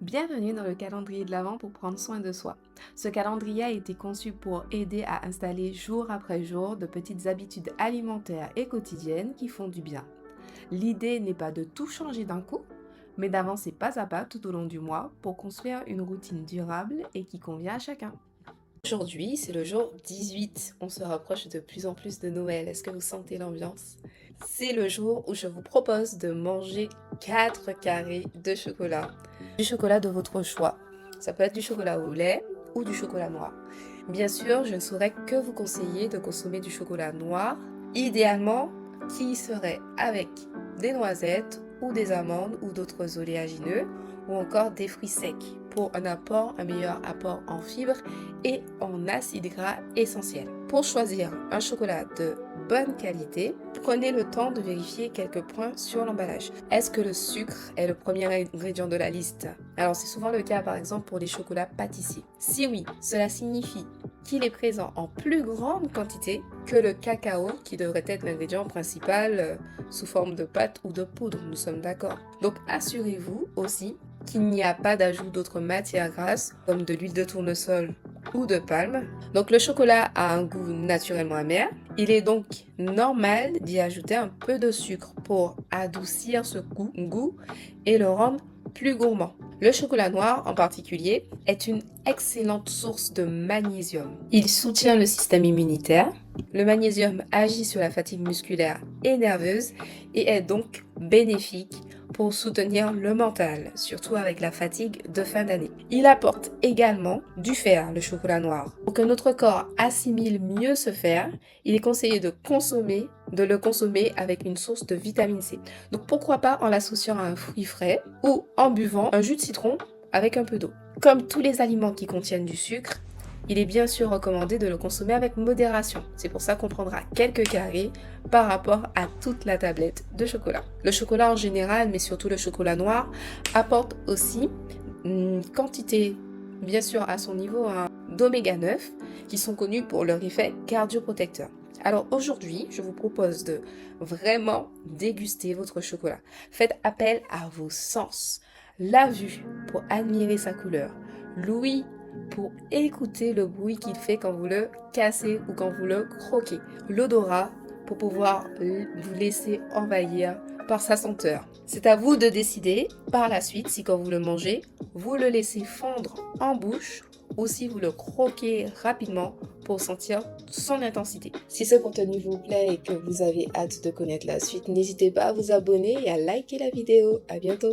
Bienvenue dans le calendrier de l'Avent pour prendre soin de soi. Ce calendrier a été conçu pour aider à installer jour après jour de petites habitudes alimentaires et quotidiennes qui font du bien. L'idée n'est pas de tout changer d'un coup, mais d'avancer pas à pas tout au long du mois pour construire une routine durable et qui convient à chacun. Aujourd'hui, c'est le jour 18. On se rapproche de plus en plus de Noël. Est-ce que vous sentez l'ambiance? C'est le jour où je vous propose de manger 4 carrés de chocolat. Du chocolat de votre choix. Ça peut être du chocolat au lait ou du chocolat noir. Bien sûr, je ne saurais que vous conseiller de consommer du chocolat noir, idéalement qui serait avec des noisettes ou des amandes ou d'autres oléagineux ou encore des fruits secs pour un meilleur apport en fibres et en acides gras essentiels. Pour choisir un chocolat de bonne qualité, prenez le temps de vérifier quelques points sur l'emballage. Est-ce que le sucre est le premier ingrédient de la liste? Alors c'est souvent le cas par exemple pour les chocolats pâtissiers. Si oui, cela signifie qu'il est présent en plus grande quantité que le cacao qui devrait être l'ingrédient principal sous forme de pâte ou de poudre, nous sommes d'accord. Donc assurez-vous aussi qu'il n'y a pas d'ajout d'autres matières grasses comme de l'huile de tournesol ou de palme. Donc le chocolat a un goût naturellement amer. Il est donc normal d'y ajouter un peu de sucre pour adoucir ce goût et le rendre plus gourmand. Le chocolat noir en particulier est une excellente source de magnésium. Il soutient le système immunitaire. Le magnésium agit sur la fatigue musculaire et nerveuse et est donc bénéfique pour soutenir le mental, surtout avec la fatigue de fin d'année. Il apporte également du fer, le chocolat noir. Pour que notre corps assimile mieux ce fer, il est conseillé de le consommer avec une source de vitamine C. Donc pourquoi pas en l'associant à un fruit frais ou en buvant un jus de citron avec un peu d'eau. Comme tous les aliments qui contiennent du sucre, il est bien sûr recommandé de le consommer avec modération. C'est pour ça qu'on prendra quelques carrés par rapport à toute la tablette de chocolat. Le chocolat en général, mais surtout le chocolat noir, apporte aussi une quantité, bien sûr à son niveau, d'oméga 9 qui sont connus pour leur effet cardioprotecteur. Alors aujourd'hui, je vous propose de vraiment déguster votre chocolat. Faites appel à vos sens. La vue pour admirer sa couleur. L'ouïe pour écouter le bruit qu'il fait quand vous le cassez ou quand vous le croquez. L'odorat pour pouvoir vous laisser envahir par sa senteur. C'est à vous de décider par la suite si quand vous le mangez, vous le laissez fondre en bouche ou si vous le croquez rapidement pour sentir son intensité. Si ce contenu vous plaît et que vous avez hâte de connaître la suite, n'hésitez pas à vous abonner et à liker la vidéo. À bientôt!